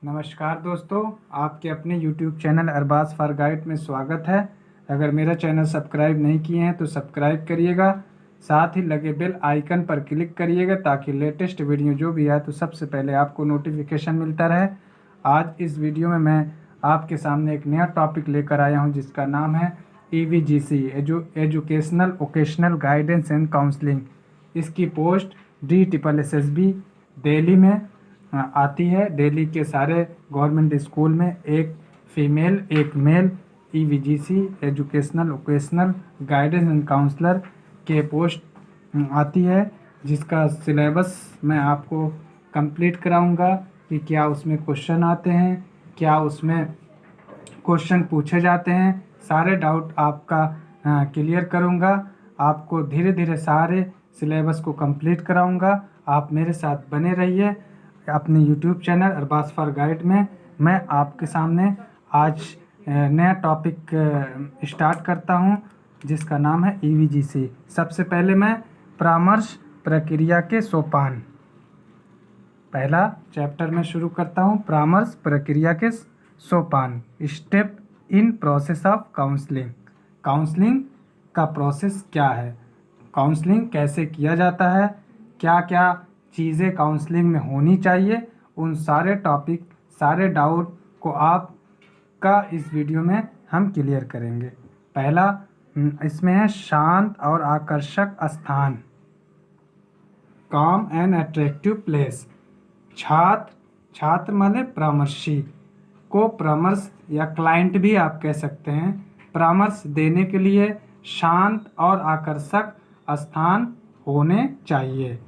नमस्कार दोस्तों, आपके अपने YouTube channel Arbaaz for guide में स्वागत है। अगर मेरा चैनल सब्सक्राइब नहीं किए हैं तो सब्सक्राइब करिएगा, साथ ही लगे बेल आइकन पर क्लिक करिएगा ताकि लेटेस्ट वीडियो जो भी आए तो सबसे पहले आपको नोटिफिकेशन मिलता रहे। आज इस वीडियो में मैं आपके सामने एक नया टॉपिक लेकर आया हूं जिसका नाम है EVGC educational vocational guidance and counselling. इसकी पोस्ट DSSB दिल्ली में आती है। दिल्ली के सारे गवर्नमेंट स्कूल में एक फीमेल एक male EVGC educational vocational guidance and counsellor के पोस्ट आती है, जिसका सिलेबस मैं आपको कंप्लीट कराऊंगा कि क्या उसमें क्वेश्चन आते हैं, क्या उसमें क्वेश्चन पूछे जाते हैं। सारे डाउट आपका क्लियर करूंगा। आपको धीरे धीरे सारे सिलेबस को कंप्लीट कराऊंगा। आप मेरे साथ बने रहिए अपने YouTube channel Arbaaz for guide में। मैं आपके सामने आज नया टॉपिक स्टार्ट करता हूं जिसका नाम है EVGC। सबसे पहले मैं परामर्श प्रक्रिया के सोपान, पहला चैप्टर में शुरू करता हूं। परामर्श प्रक्रिया के सोपान, step in process of counselling. Counselling का प्रोसेस क्या है, काउंसलिंग कैसे किया जाता है, क्या क्या चीज़ें काउंसलिंग में होनी चाहिए, उन सारे टॉपिक सारे डाउट को आपका इस वीडियो में हम क्लियर करेंगे। पहला इसमें है शांत और आकर्षक स्थान, काम एंड अट्रैक्टिव प्लेस। छात्र माने परामर्शी को परामर्श या क्लाइंट भी आप कह सकते हैं, परामर्श देने के लिए शांत और आकर्षक स्थान होना चाहिए।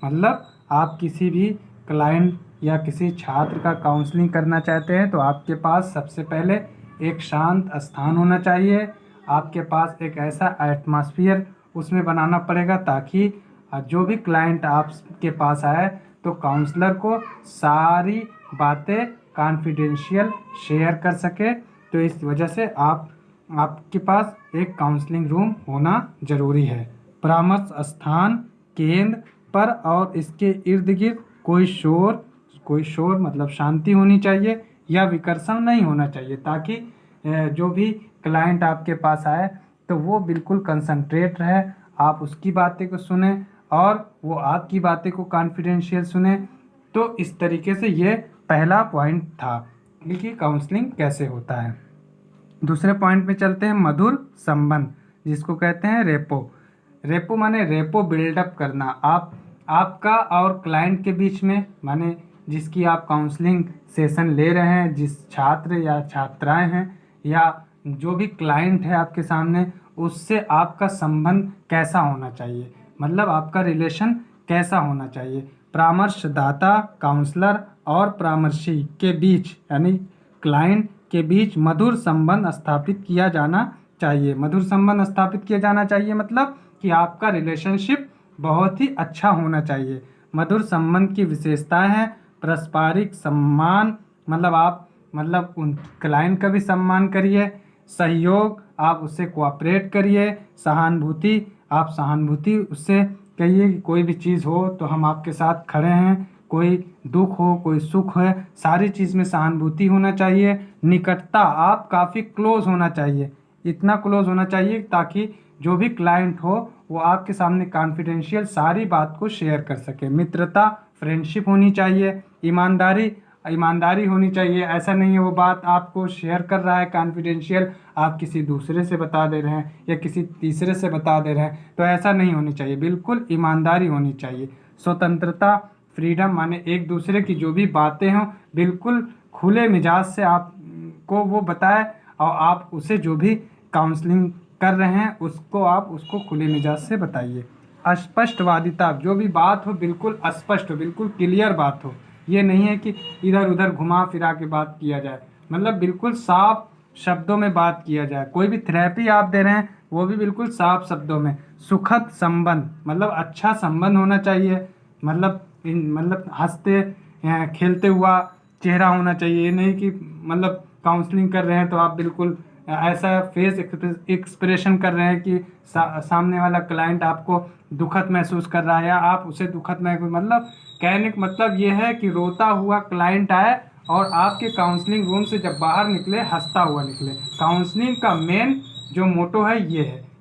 मतलब आप किसी भी क्लाइंट या किसी छात्र का काउंसलिंग करना चाहते हैं तो आपके पास सबसे पहले एक शांत स्थान होना चाहिए। आपके पास एक ऐसा एटमॉस्फेयर उसमें बनाना पड़ेगा ताकि जो भी क्लाइंट आपके पास आए तो काउंसलर को सारी बातें कॉन्फिडेंशियल शेयर कर सके। तो इस वजह से आपके पास एक काउंसलिंग रूम होना ज़रूरी है। परामर्श स्थान केंद्र पर और इसके इर्द गिर्द कोई शोर मतलब शांति होनी चाहिए या विकर्षण नहीं होना चाहिए, ताकि जो भी क्लाइंट आपके पास आए तो वो बिल्कुल कंसंट्रेट रहे, आप उसकी बातें को सुने और वो आपकी बातें को कॉन्फिडेंशियल सुने। तो इस तरीके से ये पहला पॉइंट था कि काउंसलिंग कैसे होता है। दूसरे पॉइंट में चलते हैं, मधुर संबंध जिसको कहते हैं रेपो माने रेपो बिल्डअप करना। आपका और क्लाइंट के बीच में, माने जिसकी आप काउंसलिंग सेशन ले रहे हैं, जिस छात्र या छात्राएं हैं या जो भी क्लाइंट है आपके सामने, उससे आपका संबंध कैसा होना चाहिए, मतलब आपका रिलेशन कैसा होना चाहिए। परामर्शदाता काउंसलर और परामर्शी के बीच यानी क्लाइंट के बीच मधुर संबंध स्थापित किया जाना चाहिए। मधुर संबंध स्थापित किया जाना चाहिए मतलब कि आपका रिलेशनशिप बहुत ही अच्छा होना चाहिए। मधुर संबंध की विशेषताएं हैं पारस्परिक सम्मान, मतलब उन क्लाइंट का भी सम्मान करिए। सहयोग, आप उससे कोऑपरेट करिए। सहानुभूति, आप सहानुभूति उससे कहिए कि कोई भी चीज़ हो तो हम आपके साथ खड़े हैं, कोई दुख हो कोई सुख है, सारी चीज़ में सहानुभूति होना चाहिए। निकटता, आप काफ़ी क्लोज होना चाहिए, इतना क्लोज होना चाहिए ताकि जो भी क्लाइंट हो वो आपके सामने कॉन्फिडेंशियल सारी बात को शेयर कर सके। मित्रता, फ्रेंडशिप होनी चाहिए। ईमानदारी होनी चाहिए। ऐसा नहीं है वो बात आपको शेयर कर रहा है कॉन्फिडेंशियल, आप किसी दूसरे से बता दे रहे हैं या किसी तीसरे से बता दे रहे हैं, तो ऐसा नहीं होनी चाहिए। बिल्कुल ईमानदारी होनी चाहिए। स्वतंत्रता, फ्रीडम माने एक दूसरे की जो भी बातें हों बिल्कुल खुले मिजाज से आपको वो बताए और आप उसे जो भी काउंसलिंग कर रहे हैं उसको खुले मिजाज से बताइए। स्पष्टवादिता, जो भी बात हो बिल्कुल स्पष्ट हो, बिल्कुल क्लियर बात हो। ये नहीं है कि इधर उधर घुमा फिरा के बात किया जाए, मतलब बिल्कुल साफ शब्दों में बात किया जाए। कोई भी थेरेपी आप दे रहे हैं वो भी बिल्कुल साफ शब्दों में। सुखद संबंध, मतलब अच्छा संबंध होना चाहिए, मतलब हंसते खेलते हुआ चेहरा होना चाहिए। ये नहीं कि मतलब काउंसलिंग कर रहे हैं तो आप बिल्कुल ऐसा फेस एक्सप्रेशन कर रहे हैं कि सामने वाला क्लाइंट आपको दुखद महसूस कर रहा है या आप उसे दुखद महसूस, मतलब कहने का मतलब ये है कि रोता हुआ क्लाइंट आए और आपके काउंसलिंग रूम से जब बाहर निकले हंसता हुआ निकले। काउंसलिंग का मेन जो मोटो है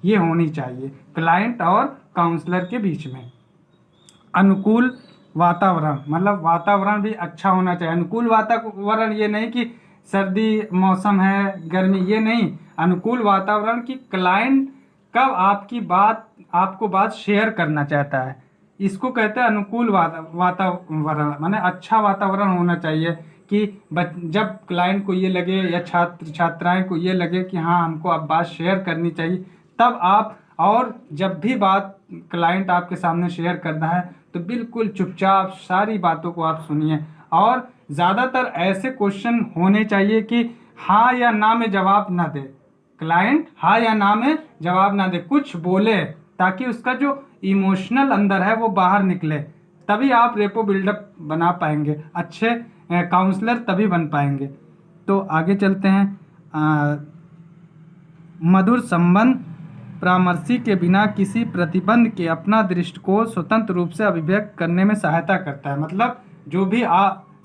ये होनी चाहिए क्लाइंट और काउंसलर के बीच में। अनुकूल वातावरण, मतलब वातावरण भी अच्छा होना चाहिए। अनुकूल वातावरण ये नहीं कि सर्दी मौसम है, गर्मी, ये नहीं। अनुकूल वातावरण की क्लाइंट कब आपको बात शेयर करना चाहता है, इसको कहते हैं अनुकूल वातावरण। माने अच्छा वातावरण होना चाहिए कि जब क्लाइंट को ये लगे या छात्र छात्राएं को ये लगे कि हाँ हमको अब बात शेयर करनी चाहिए, तब आप, और जब भी बात क्लाइंट आपके सामने शेयर करना है तो बिल्कुल चुपचाप सारी बातों को आप सुनिए। और ज़्यादातर ऐसे क्वेश्चन होने चाहिए कि हाँ या ना में जवाब ना दे, क्लाइंट हाँ या ना में जवाब ना दे, कुछ बोले ताकि उसका जो इमोशनल अंदर है वो बाहर निकले, तभी आप रेपो बिल्डअप बना पाएंगे, अच्छे काउंसलर तभी बन पाएंगे। तो आगे चलते हैं। मधुर संबंध परामर्शी के बिना किसी प्रतिबंध के अपना दृष्टिकोण स्वतंत्र रूप से अभिव्यक्त करने में सहायता करता है। मतलब जो भी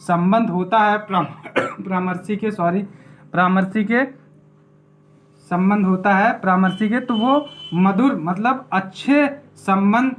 संबंध होता है परामर्शी के संबंध होता है परामर्शी के, तो वो मधुर मतलब अच्छे संबंध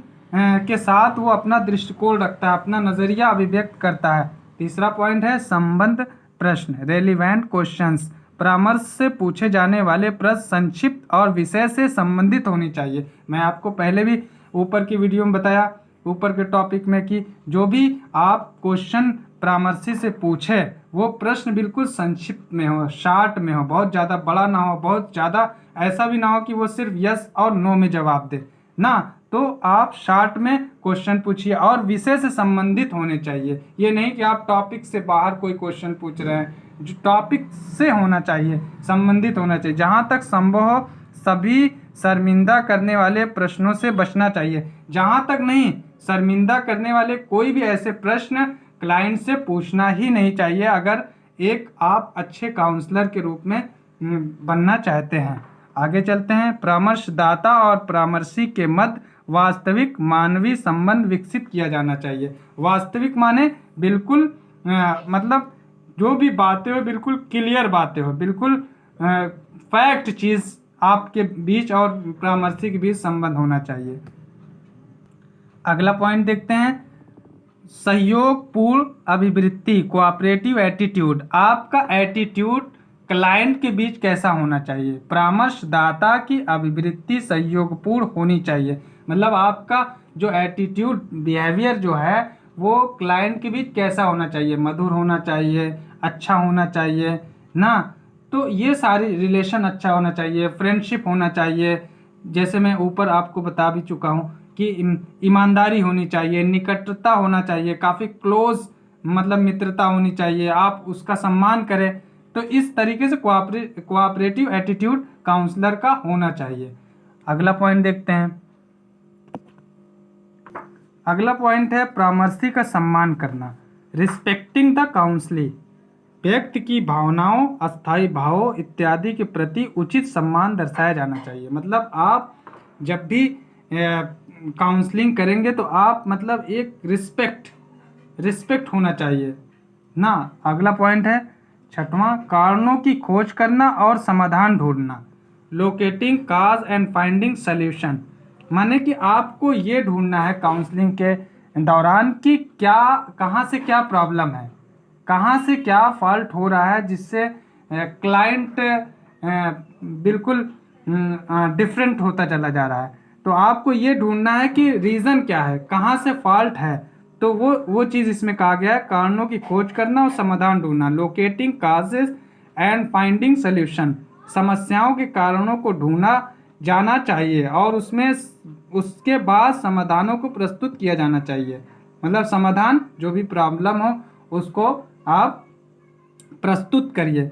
के साथ वो अपना दृष्टिकोण रखता है, अपना नज़रिया अभिव्यक्त करता है। तीसरा पॉइंट है संबंध प्रश्न, रेलिवेंट क्वेश्चंस। परामर्श से पूछे जाने वाले प्रश्न संक्षिप्त और विषय से संबंधित होनी चाहिए। मैं आपको पहले भी ऊपर की वीडियो में बताया, ऊपर के टॉपिक में, कि जो भी आप क्वेश्चन परामर्शी से पूछे वो प्रश्न बिल्कुल संक्षिप्त में हो, शार्ट में हो, बहुत ज़्यादा बड़ा ना हो, बहुत ज़्यादा ऐसा भी ना हो कि वो सिर्फ यस और नो में जवाब दे ना। तो आप शार्ट में क्वेश्चन पूछिए और विषय से संबंधित होने चाहिए। ये नहीं कि आप टॉपिक से बाहर कोई क्वेश्चन पूछ रहे हैं, जो टॉपिक से होना चाहिए, संबंधित होना चाहिए। जहाँ तक संभव हो सभी शर्मिंदा करने वाले प्रश्नों से बचना चाहिए। जहाँ तक नहीं, शर्मिंदा करने वाले कोई भी ऐसे प्रश्न क्लाइंट से पूछना ही नहीं चाहिए अगर एक आप अच्छे काउंसलर के रूप में बनना चाहते हैं। आगे चलते हैं। परामर्शदाता और परामर्शी के मध्य वास्तविक मानवीय संबंध विकसित किया जाना चाहिए। वास्तविक माने बिल्कुल मतलब जो भी बातें हो बिल्कुल क्लियर बातें हो, बिल्कुल फैक्ट चीज़ आपके बीच और परामर्शी के बीच संबंध होना चाहिए। अगला पॉइंट देखते हैं, सहयोगपूर्ण अभिवृत्ति, कोऑपरेटिव एटीट्यूड। आपका एटीट्यूड क्लाइंट के बीच कैसा होना चाहिए? परामर्शदाता की अभिवृत्ति सहयोगपूर्ण होनी चाहिए। मतलब आपका जो एटीट्यूड, बिहेवियर जो है वो क्लाइंट के बीच कैसा होना चाहिए? मधुर होना चाहिए, अच्छा होना चाहिए ना। तो ये सारी रिलेशन अच्छा होना चाहिए, फ्रेंडशिप होना चाहिए, जैसे मैं ऊपर आपको बता भी चुका हूँ कि ईमानदारी होनी चाहिए, निकटता होना चाहिए, काफ़ी क्लोज मतलब मित्रता होनी चाहिए, आप उसका सम्मान करें। तो इस तरीके से कोऑपरेटिव एटीट्यूड काउंसलर का होना चाहिए। अगला पॉइंट देखते हैं। अगला पॉइंट है परामर्शी का सम्मान करना, रिस्पेक्टिंग द काउंसली। व्यक्ति की भावनाओं, अस्थायी भावों इत्यादि के प्रति उचित सम्मान दर्शाया जाना चाहिए। मतलब आप जब भी काउंसलिंग करेंगे तो आप मतलब एक रिस्पेक्ट होना चाहिए ना। अगला पॉइंट है 6वां, कारणों की खोज करना और समाधान ढूंढना, locating cause and finding solution. माने कि आपको ये ढूंढना है काउंसलिंग के दौरान कि कहाँ से क्या प्रॉब्लम है, कहाँ से क्या फॉल्ट हो रहा है जिससे क्लाइंट बिल्कुल डिफरेंट होता चला जा रहा है। तो आपको ये ढूंढना है कि रीज़न क्या है, कहाँ से फॉल्ट है। तो वो चीज़ इसमें कहा गया है, कारणों की खोज करना और समाधान ढूंढना, locating causes and finding solution. समस्याओं के कारणों को ढूंढा जाना चाहिए और उसके बाद समाधानों को प्रस्तुत किया जाना चाहिए। मतलब समाधान, जो भी प्रॉब्लम हो उसको आप प्रस्तुत करिए।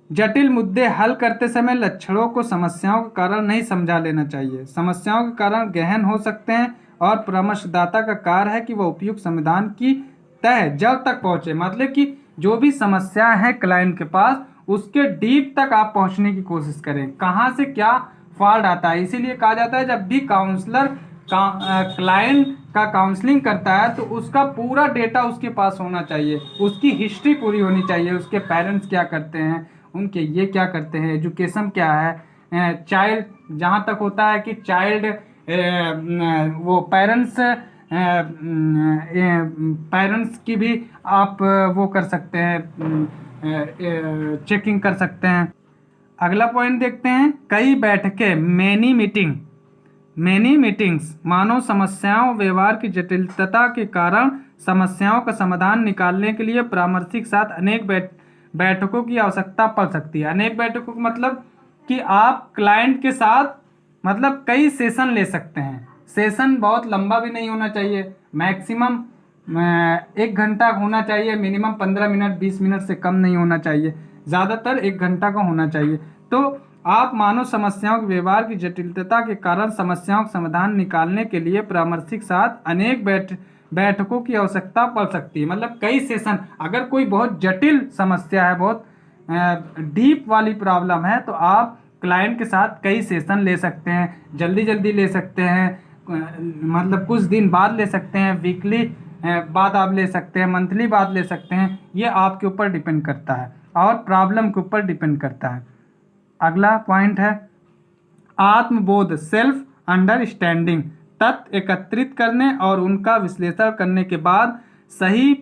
जटिल मुद्दे हल करते समय लक्षणों को समस्याओं के कारण नहीं समझा लेना चाहिए। समस्याओं के कारण गहन हो सकते हैं और परामर्शदाता का कार्य है कि वह उपयुक्त समाधान की तह जड़ तक पहुंचे। मतलब कि जो भी समस्या है क्लाइंट के पास उसके डीप तक आप पहुंचने की कोशिश करें, कहाँ से क्या फॉल्ट आता है। इसीलिए कहा जाता है जब भी काउंसलर क्लाइंट का काउंसलिंग करता है तो उसका पूरा डेटा उसके पास होना चाहिए, उसकी हिस्ट्री पूरी होनी चाहिए, उसके पेरेंट्स क्या करते हैं, उनके ये क्या करते हैं, एजुकेशन क्या है, चाइल्ड जहाँ तक होता है कि चाइल्ड वो पेरेंट्स की भी आप वो कर सकते हैं, चेकिंग कर सकते हैं। अगला पॉइंट देखते हैं, कई बैठकें मैनी मीटिंग्स मानव समस्याओं व्यवहार की जटिलता के कारण समस्याओं का समाधान निकालने के लिए परामर्शी के साथ अनेक बैठकों की आवश्यकता पड़ सकती है। अनेक बैठकों का मतलब कि आप क्लाइंट के साथ मतलब कई सेशन ले सकते हैं। सेशन बहुत लंबा भी नहीं होना चाहिए, मैक्सिमम 1 घंटा होना चाहिए, मिनिमम 15 मिनट 20 मिनट से कम नहीं होना चाहिए, ज़्यादातर 1 घंटा का होना चाहिए। तो आप मानव समस्याओं के व्यवहार की जटिलता के कारण समस्याओं का समाधान निकालने के लिए परामर्शी के साथ अनेक बैठकों की आवश्यकता पड़ सकती है। मतलब कई सेशन, अगर कोई बहुत जटिल समस्या है, बहुत डीप वाली प्रॉब्लम है, तो आप क्लाइंट के साथ कई सेशन ले सकते हैं, जल्दी जल्दी ले सकते हैं, मतलब कुछ दिन बाद ले सकते हैं, वीकली बाद आप ले सकते हैं, मंथली बाद ले सकते हैं, ये आपके ऊपर डिपेंड करता है और प्रॉब्लम के ऊपर डिपेंड करता है। अगला पॉइंट है आत्मबोध, सेल्फ अंडरस्टैंडिंग। तथ्य एकत्रित करने और उनका विश्लेषण करने के बाद सही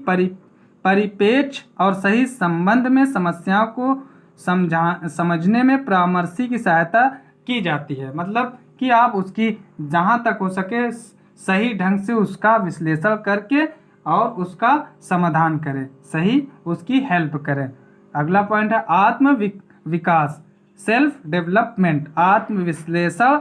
परिपेक्ष और सही संबंध में समस्याओं को समझने में परामर्शी की सहायता की जाती है। मतलब कि आप उसकी जहाँ तक हो सके सही ढंग से उसका विश्लेषण करके और उसका समाधान करें, सही उसकी हेल्प करें। अगला पॉइंट है आत्म विकास, सेल्फ डेवलपमेंट। आत्मविश्लेषण,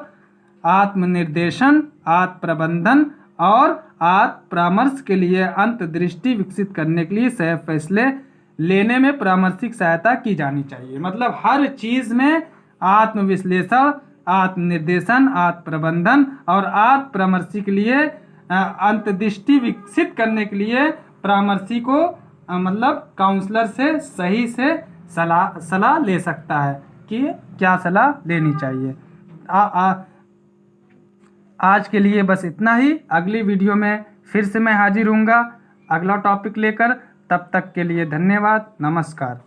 आत्मनिर्देशन, आत्म प्रबंधन और आत्म परामर्श के लिए अंतर्दृष्टि विकसित करने के लिए सही फैसले लेने में परामर्शी की सहायता की जानी चाहिए। मतलब हर चीज़ में आत्मविश्लेषण, आत्मनिर्देशन, आत्म प्रबंधन और आत्म परामर्शी के लिए अंतर्दृष्टि विकसित करने के लिए परामर्शी को मतलब काउंसलर से सही से सलाह ले सकता है कि क्या सलाह लेनी चाहिए। आज के लिए बस इतना ही। अगली वीडियो में फिर से मैं हाजिर हूँगा अगला टॉपिक लेकर। तब तक के लिए धन्यवाद, नमस्कार।